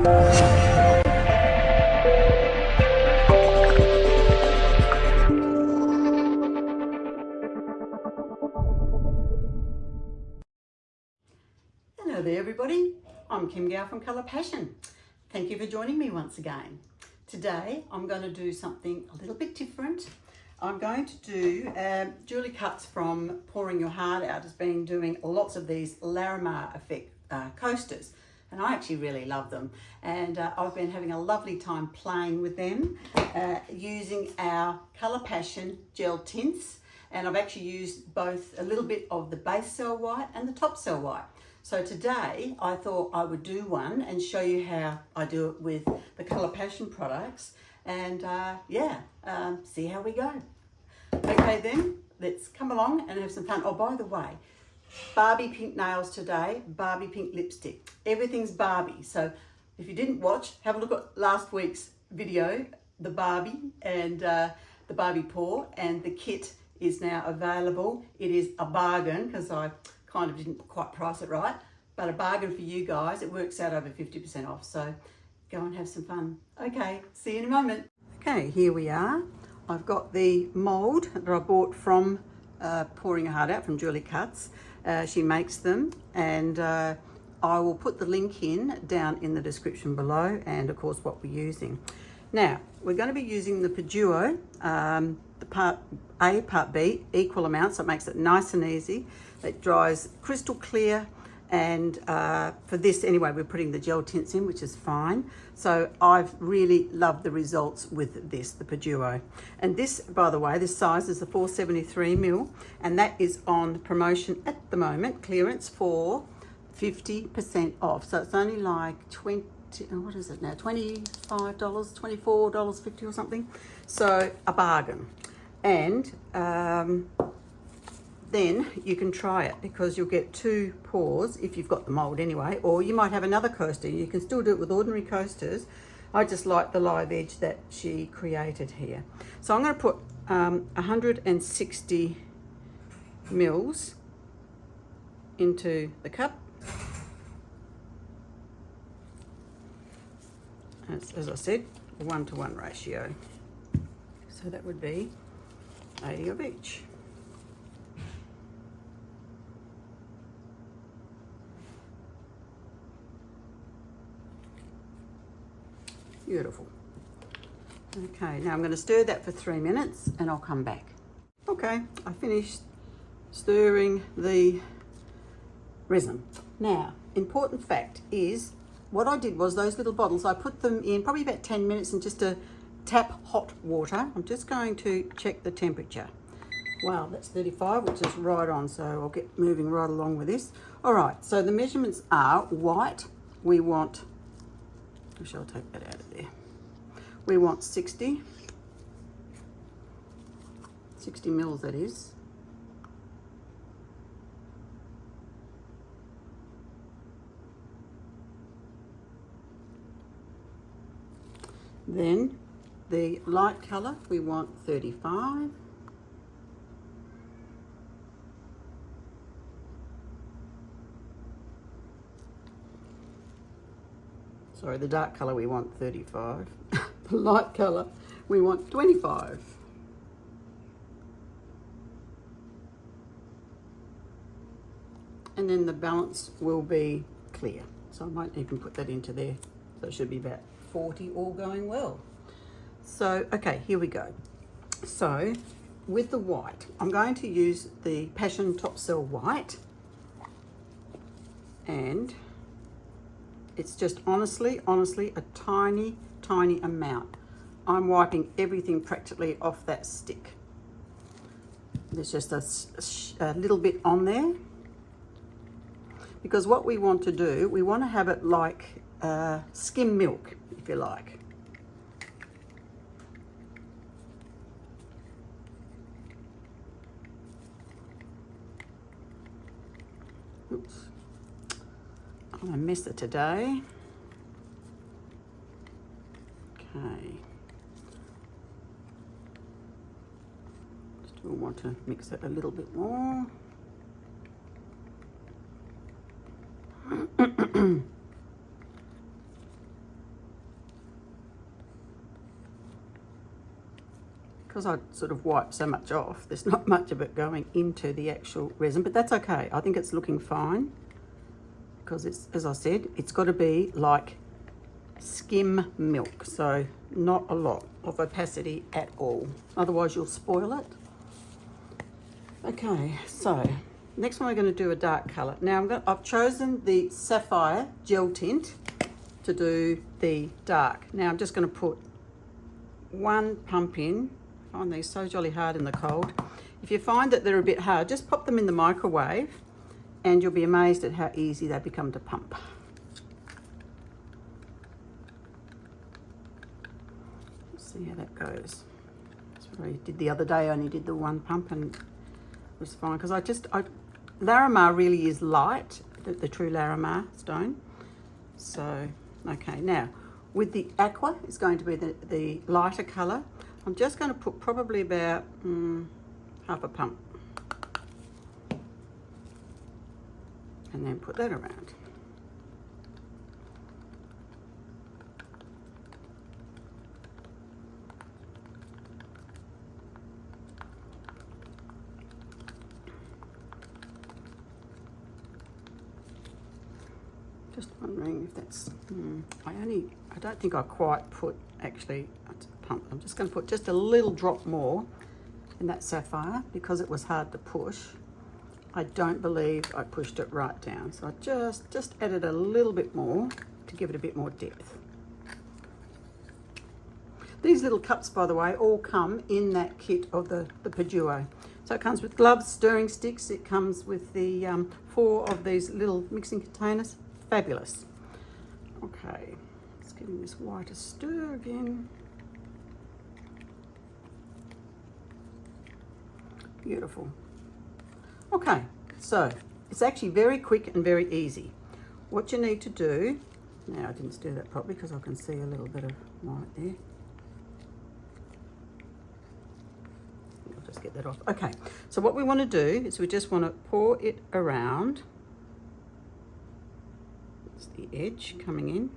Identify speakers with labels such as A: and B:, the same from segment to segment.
A: Hello there everybody, I'm Kim Gow from Colour Passion. Thank you for joining me once again. Today I'm going to do something a little bit different. I'm going to do Julie Cuts from Pouring Your Heart Out has been doing lots of these Larimar effect coasters, and I actually really love them, and I've been having a lovely time playing with them using our Colour Passion Gel Tints, and I've actually used both a little bit of the base cell white and the top cell white. So today I thought I would do one and show you how I do it with the Colour Passion products, and see how we go. Okay then, let's come along and have some fun. Oh, by the way, Barbie pink nails today, Barbie pink lipstick. Everything's Barbie. So if you didn't watch, have a look at last week's video, the Barbie and the Barbie pour, and the kit is now available. It is a bargain because I kind of didn't quite price it right, but a bargain for you guys. It works out over 50% off, so go and have some fun. Okay, see you in a moment. Okay, here we are. I've got the mould that I bought from Pouring Your Heart Out from Julie Cuts. She makes them, and I will put the link down in the description below, and of course what we're using. Now, we're going to be using the Paduo, the part A, part B, equal amounts, so it makes it nice and easy. It dries crystal clear, and for this anyway, we're putting the gel tints in, which is fine. So I've really loved the results with this, the Paduo. And this, by the way, this size is a 473ml, and that is on promotion at the moment, clearance for 50% off. So it's only like what is it now, $25, $24.50 or something. So a bargain. And then you can try it, because you'll get 2 pours if you've got the mould anyway, or you might have another coaster. You can still do it with ordinary coasters. I just like the live edge that she created here. So I'm going to put 160 mils into the cup. As I said, a 1-to-1 ratio. So that would be 80 of each. Beautiful. Okay, now I'm going to stir that for 3 minutes and I'll come back. Okay, I finished stirring the resin. Now, important fact is, what I did was those little bottles, I put them in probably about 10 minutes in just a tap hot water. I'm just going to check the temperature. Wow, that's 35, which is right on, so I'll get moving right along with this. All right, so the measurements are white. We want, I shall take that out of there. We want 60 mils, that is. Then the light colour, we want 35. Sorry, the dark colour we want 35. The light colour we want 25. And then the balance will be clear. So I won't even put that into there. So it should be about 40, all going well. So, okay, here we go. So with the white, I'm going to use the Passion Top Cell White, and it's just honestly a tiny amount. I'm wiping everything practically off that stick. There's just a little bit on there, because what we want to do, we want to have it like skim milk, if you like. Oops. I missed it today. Okay. Still want to mix it a little bit more. because I sort of wipe so much off, there's not much of it going into the actual resin, but that's okay. I think it's looking fine because it's, as I said, it's got to be like skim milk, so not a lot of opacity at all, otherwise you'll spoil it. Okay, so next one we're going to do a dark colour. Now I've chosen the Sapphire Gel Tint to do the dark. Now I'm just going to put one pump in. I find these so jolly hard in the cold. If you find that they're a bit hard, just pop them in the microwave and you'll be amazed at how easy they become to pump. Let's see how that goes. That's what I did the other day. I only did the one pump and it was fine because Larimar really is light, the true Larimar stone. So, okay, now with the aqua, it's going to be the lighter colour. I'm just going to put probably about half a pump and then put that around. Just wondering if that's, I don't think I quite put actually a pump. I'm just going to put just a little drop more in that sapphire because it was hard to push. I don't believe I pushed it right down. So I just added a little bit more to give it a bit more depth. These little cups, by the way, all come in that kit of the Paduo. So it comes with gloves, stirring sticks. It comes with the 4 of these little mixing containers. Fabulous. Okay, let's give this white a stir again. Beautiful. Okay, so it's actually very quick and very easy. What you need to do, now I didn't stir that properly because I can see a little bit of white there. I'll just get that off. Okay, so what we want to do is we just want to pour it around. It's the edge coming in.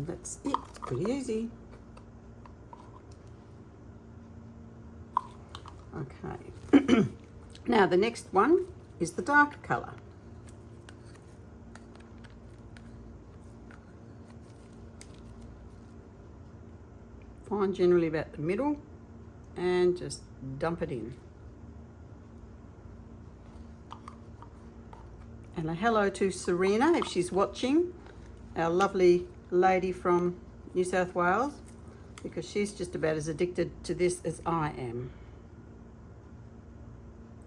A: That's it, it's pretty easy. Okay, now the next one is the darker colour. Find generally about the middle and just dump it in. And a hello to Serena if she's watching, our lovely lady from New South Wales, because she's just about as addicted to this as I am.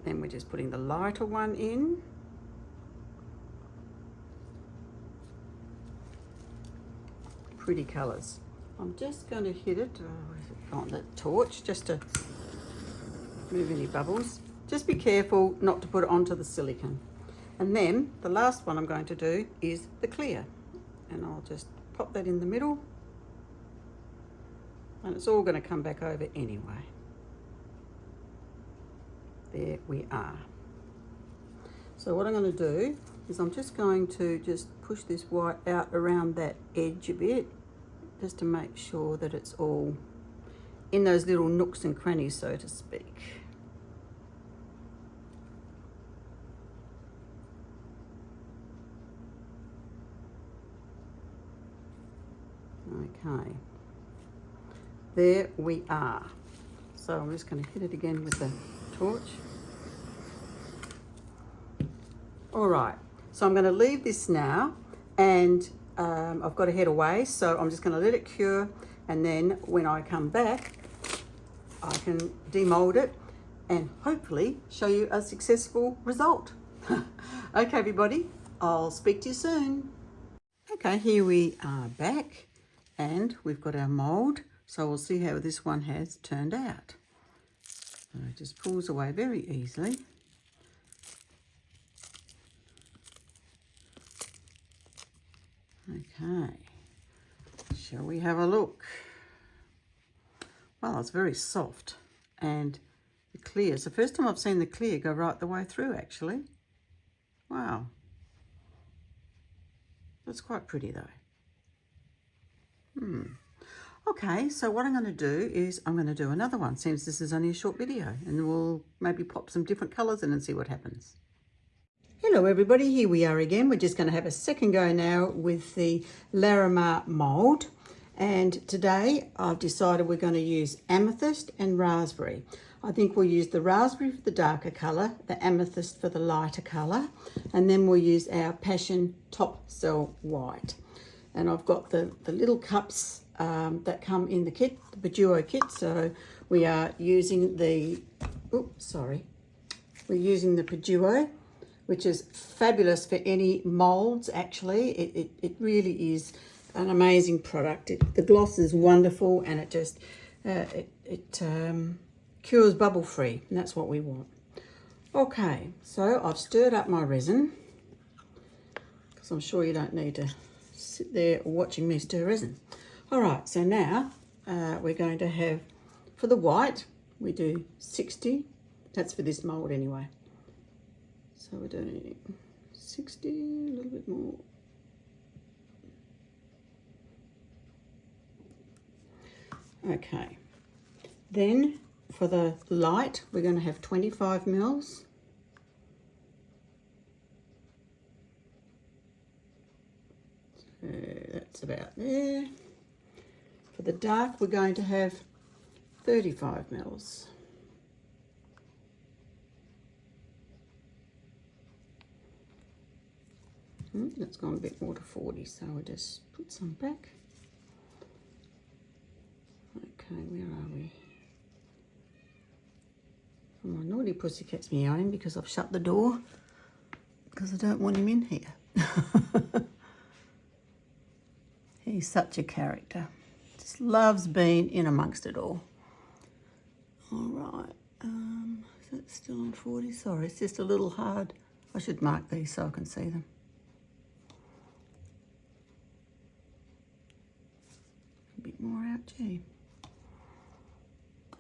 A: Then we're just putting the lighter one in. Pretty colours. I'm just going to hit it on the torch just to remove any bubbles. Just be careful not to put it onto the silicone. And then the last one I'm going to do is the clear. And I'll just pop that in the middle. And it's all going to come back over anyway. There we are. So what I'm going to do is I'm just going to just push this white out around that edge a bit, just to make sure that it's all in those little nooks and crannies, so to speak. Okay, there we are. So I'm just going to hit it again with the torch. All right, so I'm going to leave this now, and I've got to head away, so I'm just going to let it cure, and then when I come back I can demold it and hopefully show you a successful result. Okay everybody, I'll speak to you soon. Okay, here we are back and we've got our mould, so we'll see how this one has turned out. So it just pulls away very easily. Okay, shall we have a look? Well, it's very soft, and the clear, it's the first time I've seen the clear go right the way through actually. Wow. That's quite pretty though. Okay, so what I'm going to do is I'm going to do another one, since this is only a short video, and we'll maybe pop some different colours in and see what happens. Hello everybody, here we are again. We're just going to have a second go now with the Larimar mould. And today I've decided we're going to use amethyst and raspberry. I think we'll use the raspberry for the darker colour, the amethyst for the lighter colour, and then we'll use our passion top cell white. And I've got the little cups that come in the kit, the Bejeweled kit. So we are using the, we're using the Bejeweled, which is fabulous for any moulds. Actually, it really is an amazing product. The gloss is wonderful, and it just cures bubble free, and that's what we want. Okay, so I've stirred up my resin, because I'm sure you don't need to sit there watching me stir resin. All right, so now we're going to have, for the white, we do 60. That's for this mould anyway. So we're doing 60, a little bit more. Okay, then for the light, we're going to have 25 mils. So that's about there. For the dark, we're going to have 35 mils. That's gone a bit more to 40, so we'll just put some back. Okay, where are we? Oh, my naughty pussycat's meowing because I've shut the door, because I don't want him in here. He's such a character. Just loves being in amongst it all. All right, is that still on 40? Sorry, it's just a little hard. I should mark these so I can see them. A bit more out, gee.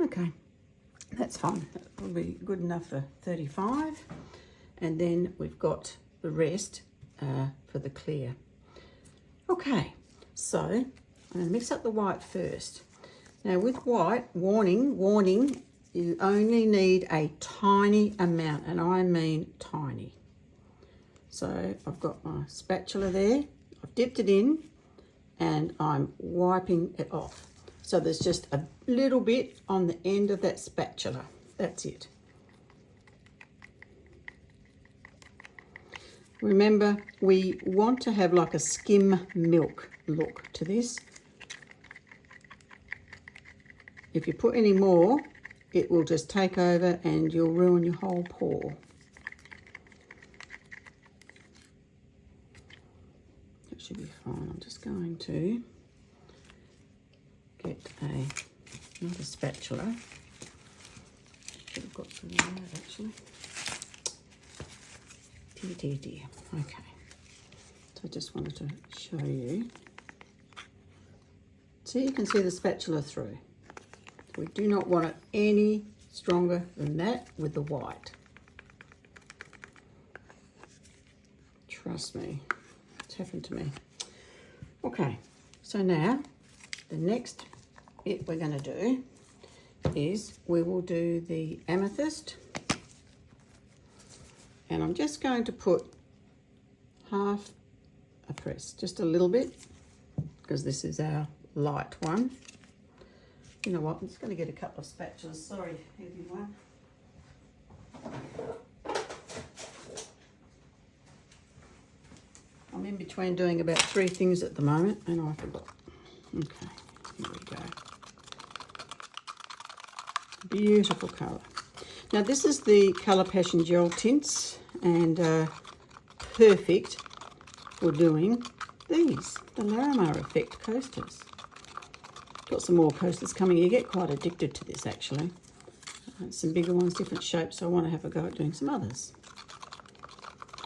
A: Okay, that's fine. That will be good enough for 35. And then we've got the rest for the clear. Okay, so I'm going to mix up the white first. Now with white, warning, you only need a tiny amount, and I mean tiny. So I've got my spatula there, I've dipped it in, and I'm wiping it off. So there's just a little bit on the end of that spatula. That's it. Remember, we want to have like a skim milk look to this. If you put any more, it will just take over and you'll ruin your whole pour. That should be fine. I'm just going to get another spatula. Should have got some of that actually. Dear. Okay. So I just wanted to show you. So you can see the spatula through. We do not want it any stronger than that with the white. Trust me, it's happened to me. Okay, so now the next bit we're going to do is we will do the amethyst, and I'm just going to put half a press, just a little bit, because this is our light one. You know what, I'm just going to get a couple of spatulas. Sorry, everyone. I'm in between doing about 3 things at the moment, and I forgot. Okay, here we go. Beautiful colour. Now this is the Colour Passion Gel Tints, and perfect for doing these, the Larimar Effect coasters. Got some more coasters coming. You get quite addicted to this actually. Some bigger ones, different shapes, so I want to have a go at doing some others.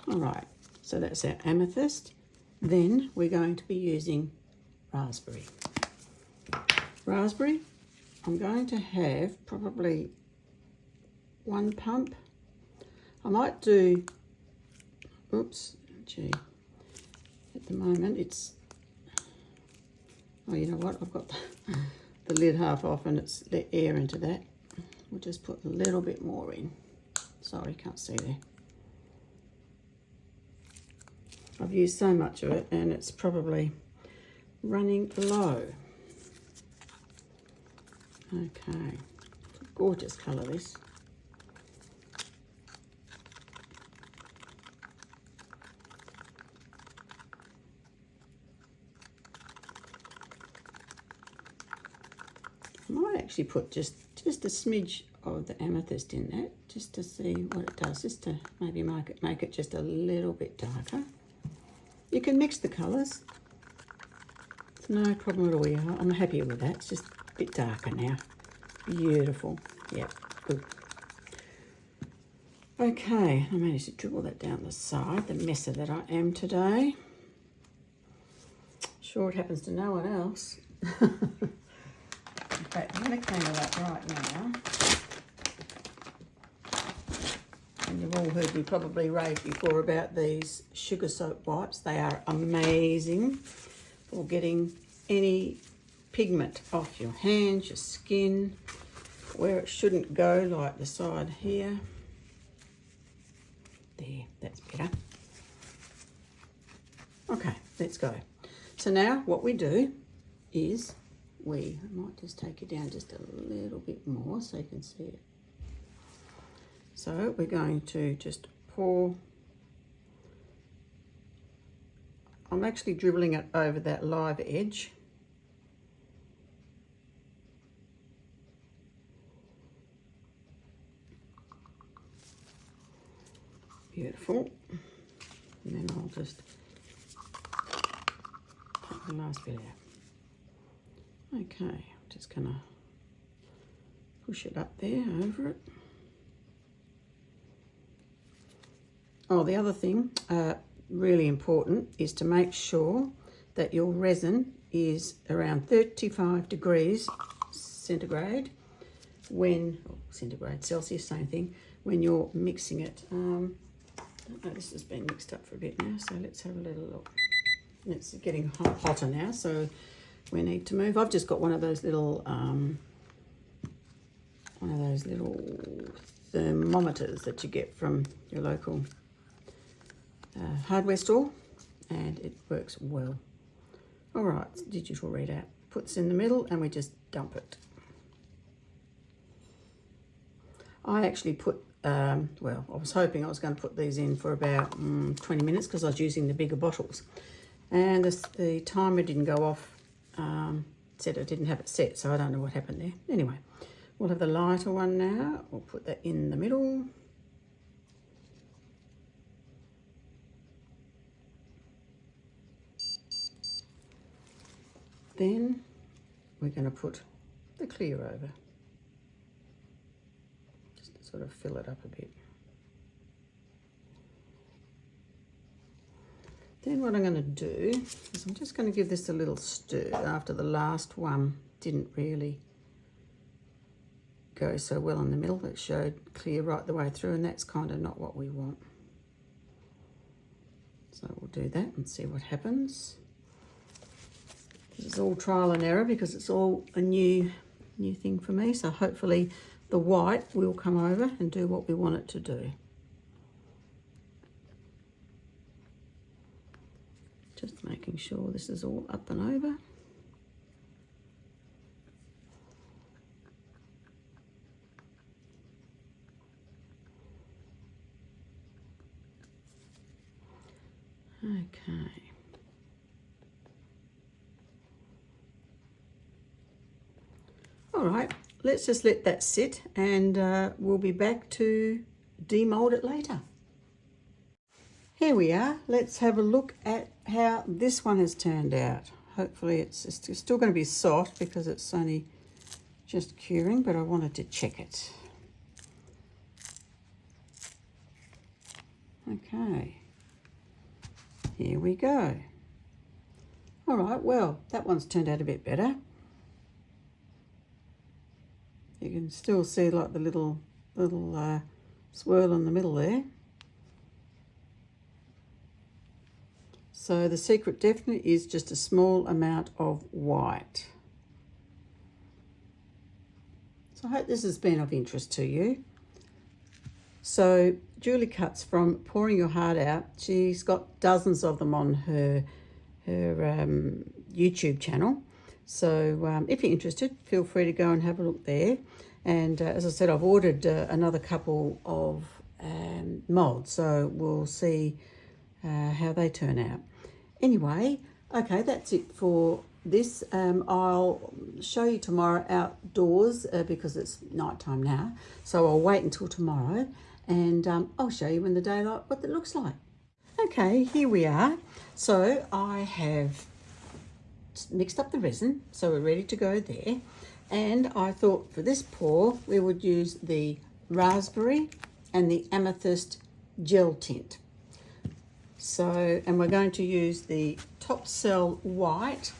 A: All right, so that's our amethyst. Then we're going to be using raspberry. Raspberry, I'm going to have probably 1 pump. I might do oops, gee, at the moment it's, oh, you know what, I've got the lid half off and it's let air into that. We'll just put a little bit more in. Sorry, can't see there. I've used so much of it and it's probably running low. Okay, it's a gorgeous colour this. I might actually put just a smidge of the amethyst in that, just to see what it does, just to maybe make it just a little bit darker. You can mix the colours. It's no problem at all. Yeah, I'm happy with that. It's just a bit darker now. Beautiful. Yep, good. Okay, I managed to dribble that down the side, the messer that I am today. Sure it happens to no one else. In fact, I'm going to clean it up right now. And you've all heard me probably rave before about these sugar soap wipes. They are amazing for getting any pigment off your hands, your skin, where it shouldn't go, like the side here. There, that's better. Okay, let's go. So now what we do is I might just take it down just a little bit more so you can see it. So we're going to just pour. I'm actually dribbling it over that live edge. Beautiful. And then I'll just take the last bit out. Okay, I'm just gonna push it up there over it. Oh, the other thing, really important, is to make sure that your resin is around 35 degrees centigrade Celsius, same thing, when you're mixing it. I don't know, this has been mixed up for a bit now, so let's have a little look. It's getting hotter now, so we need to move. I've just got one of those little thermometers that you get from your local hardware store, and it works well. All right, digital readout. Puts in the middle and we just dump it. I actually put, well, I was hoping I was going to put these in for about 20 minutes because I was using the bigger bottles. And the timer didn't go off, said I didn't have it set, so I don't know what happened there. Anyway, we'll have the lighter one now. We'll put that in the middle. Then we're going to put the clear over, just to sort of fill it up a bit. Then what I'm going to do is I'm just going to give this a little stir after the last one didn't really go so well in the middle. It showed clear right the way through, and that's kind of not what we want. So we'll do that and see what happens. This is all trial and error because it's all a new thing for me. So hopefully the white will come over and do what we want it to do. Just making sure this is all up and over. Okay. All right, let's just let that sit, and we'll be back to demold it later. Here we are. Let's have a look at how this one has turned out. Hopefully it's still going to be soft because it's only just curing, but I wanted to check it. Okay, here we go. All right, well, that one's turned out a bit better. You can still see like the little swirl in the middle there. So the secret definitely is just a small amount of white. So I hope this has been of interest to you. So Julie Cuts from Pouring Your Heart Out, she's got dozens of them on her YouTube channel. So if you're interested, feel free to go and have a look there. And as I said, I've ordered another couple of moulds, so we'll see how they turn out. Anyway, okay, that's it for this. I'll show you tomorrow outdoors because it's nighttime now. So I'll wait until tomorrow and I'll show you in the daylight what it looks like. Okay, here we are. So I have mixed up the resin, so we're ready to go there. And I thought for this pour, we would use the raspberry and the amethyst gel tint. So, and we're going to use the top cell white,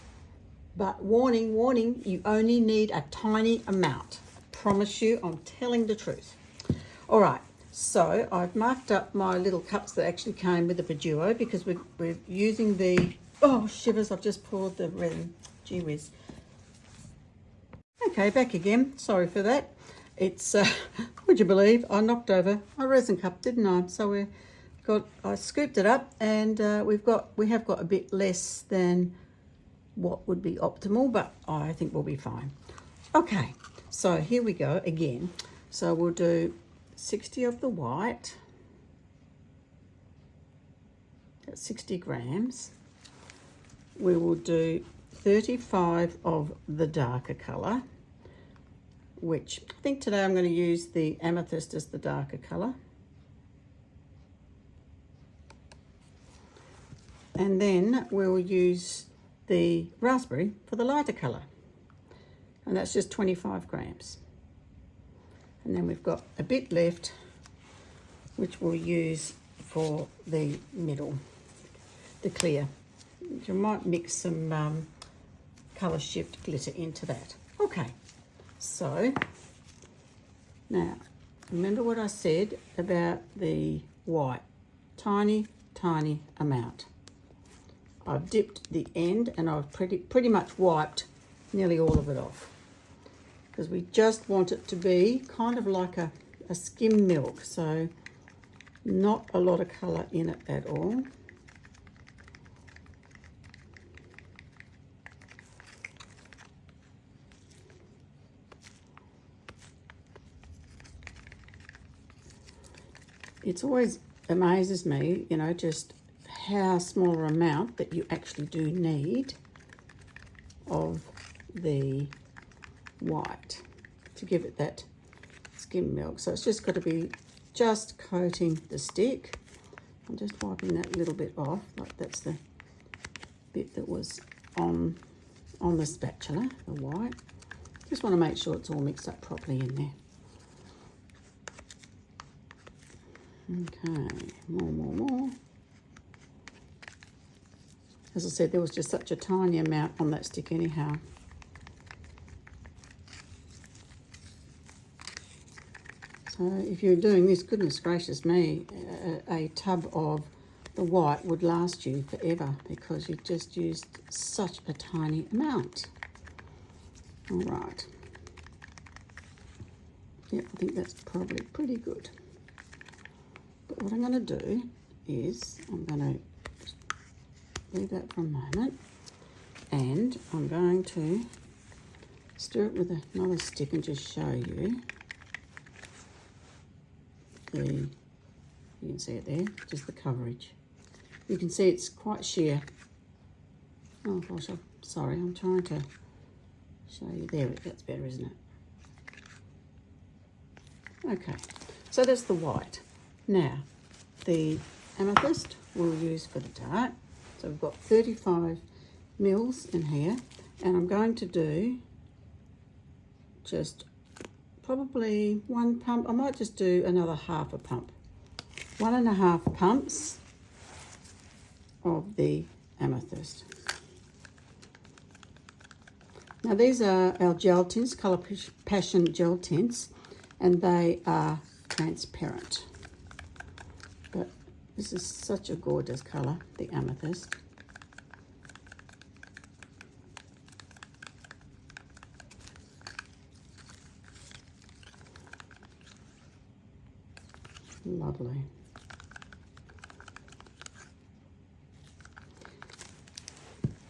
A: but warning, warning, you only need a tiny amount. Promise you, I'm telling the truth. All right, so I've marked up my little cups that actually came with the Paduo because we're using the, oh shivers, I've just poured the resin, gee whiz. Okay, back again, sorry for that. It's, would you believe, I knocked over my resin cup, didn't I? So I scooped it up and we have got a bit less than what would be optimal, but I think we'll be fine. Okay, so here we go again. So we'll do 60 of the white, that's 60 grams. We will do 35 of the darker colour, which I think today I'm going to use the amethyst as the darker colour. And then we'll use the raspberry for the lighter colour. And that's just 25 grams. And then we've got a bit left, which we'll use for the middle, the clear. You might mix some colour shift glitter into that. Okay, so now remember what I said about the white, tiny amount. I've dipped the end and I've pretty much wiped nearly all of it off because we just want it to be kind of like a skim milk, so not a lot of colour in it at all. It's always amazes me, you know, just how small an amount that you actually do need of the white to give it that skim milk. So it's just got to be just coating the stick. I'm just wiping that little bit off, like that's the bit that was on the spatula, the white. Just want to make sure it's all mixed up properly in there. Okay, more. As I said, there was just such a tiny amount on that stick anyhow. So if you're doing this, goodness gracious me, a tub of the white would last you forever because you just used such a tiny amount. All right. Yeah, I think that's probably pretty good. But what I'm going to do is I'm going to leave that for a moment and I'm going to stir it with another stick and just show you you can see it there, just the coverage. You can see it's quite sheer. Oh gosh, I'm sorry, I'm trying to show you there. That's better, isn't it? Okay, so that's the white. Now the amethyst we'll use for the dark. So we've got 35 mils in here, and I'm going to do just probably one pump. I might just do another half a pump. 1.5 pumps of the amethyst. Now these are our gel tints, Colour Passion Gel Tints, and they are transparent. But this is such a gorgeous colour, the amethyst. Lovely.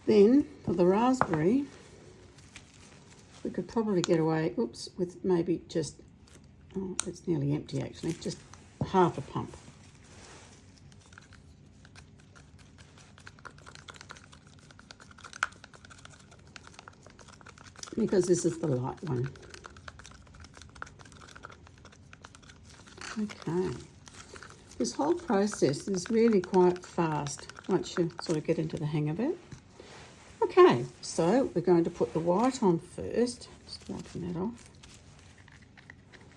A: Then for the raspberry, we could probably get away, oops, with maybe just, oh, it's nearly empty actually, just half a pump. Because this is the light one. Okay. This whole process is really quite fast once you sort of get into the hang of it. Okay, so we're going to put the white on first. Just wiping that off.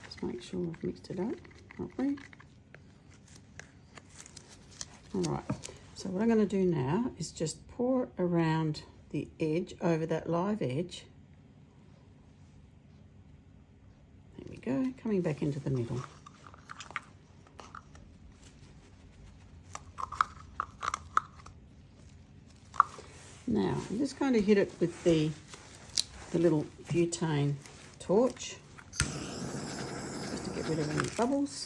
A: Just make sure we've mixed it up properly. All right, so what I'm going to do now is just pour it around the edge, over that live edge. There we go, coming back into the middle. Now, I'm just going to hit it with the little butane torch, just to get rid of any bubbles.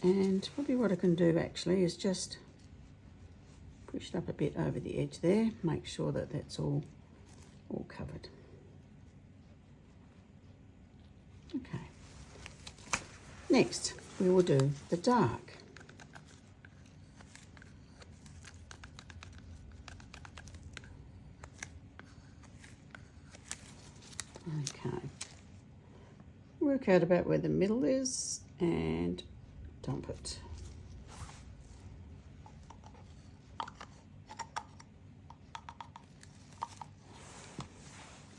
A: And probably what I can do actually is just push it up a bit over the edge there, make sure that that's all covered. Okay. Next, we will do the dark. Okay, work out about where the middle is and dump it.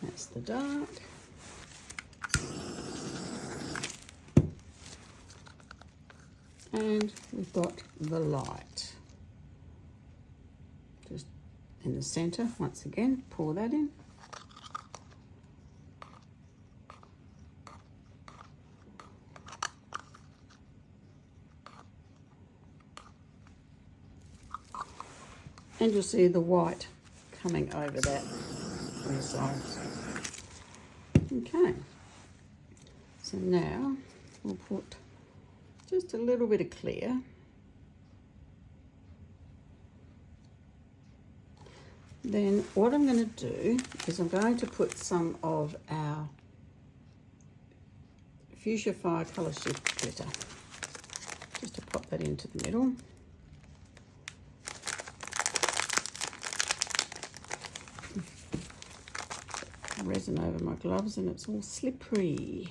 A: That's the dark. And we've got the light. Just in the center, once again, pour that in. And you'll see the white coming over that on the sides. Okay, so now we'll put just a little bit of clear. Then what I'm going to do is I'm going to put some of our Fuchsia Fire Colour Shift glitter, just to pop that into the middle. Resin over my gloves and it's all slippery.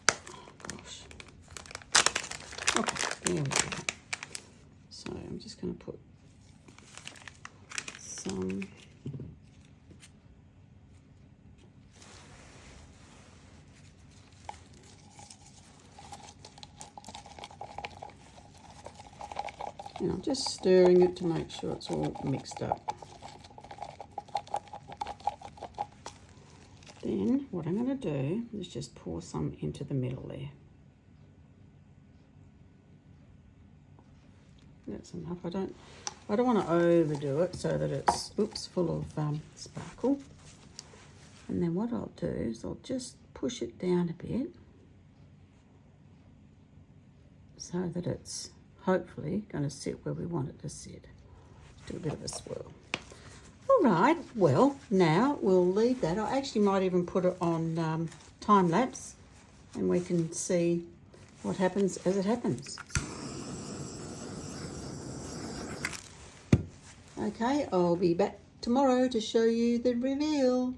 A: Oh, gosh. Okay, there we go. So I'm just going to put some and I'm just stirring it to make sure it's all mixed up. Then what I'm going to do is just pour some into the middle there. That's enough. I don't want to overdo it so that it's full of sparkle. And then what I'll do is I'll just push it down a bit so that it's hopefully going to sit where we want it to sit. Do a bit of a swirl. All right, well, now we'll leave that. I actually might even put it on time lapse and we can see what happens as it happens. Okay, I'll be back tomorrow to show you the reveal.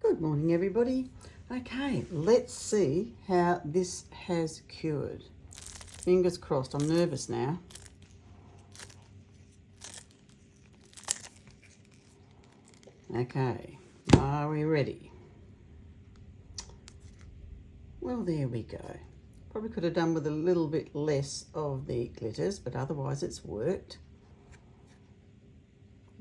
A: Good morning, everybody. Okay, let's see how this has cured. Fingers crossed. I'm nervous now. Okay, are we ready? Well, there we go. Probably could have done with a little bit less of the glitters, but otherwise it's worked.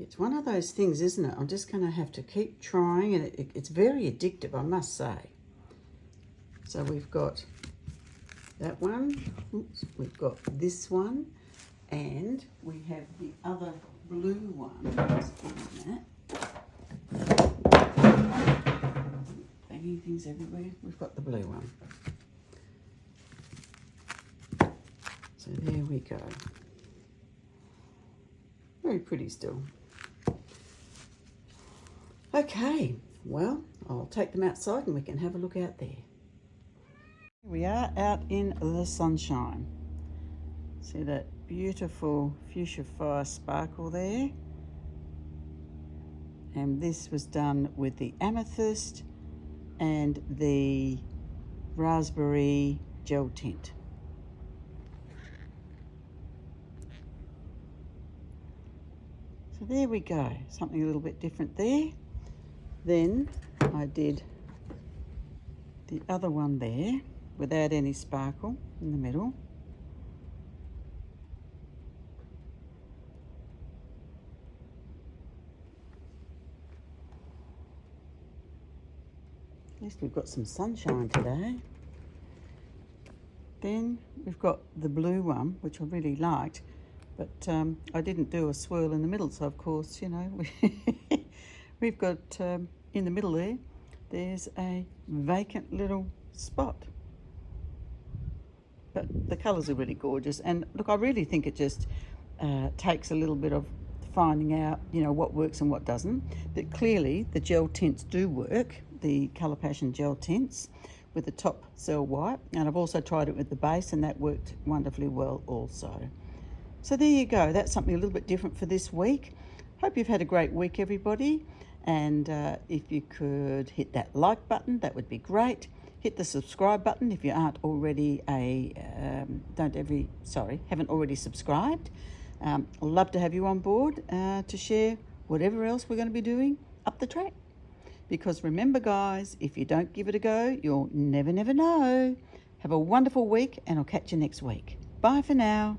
A: It's one of those things, isn't it? I'm just going to have to keep trying, and it's very addictive, I must say. So we've got that one. Oops, we've got this one, and we have the other blue one. Banging things everywhere. We've got the blue one. So there we go. Very pretty still. Okay, well, I'll take them outside and we can have a look out there. Here we are out in the sunshine. See that beautiful fuchsia fire sparkle there? And this was done with the amethyst and the raspberry gel tint. So there we go, something a little bit different there. Then I did the other one there without any sparkle in the middle. At least we've got some sunshine today. Then we've got the blue one, which I really liked, but I didn't do a swirl in the middle, so of course, you know, we've got in the middle there, there's a vacant little spot. But the colours are really gorgeous, and look, I really think it just takes a little bit of finding out, you know, what works and what doesn't. But clearly the gel tints do work, the Colour Passion Gel Tints with the top cell white, and I've also tried it with the base, and that worked wonderfully well also. So there you go, that's something a little bit different for this week. Hope you've had a great week, everybody, and if you could hit that like button, that would be great. Hit the subscribe button if you aren't already haven't already subscribed. I'd love to have you on board to share whatever else we're going to be doing up the track. Because remember, guys, if you don't give it a go, you'll never know. Have a wonderful week, and I'll catch you next week. Bye for now.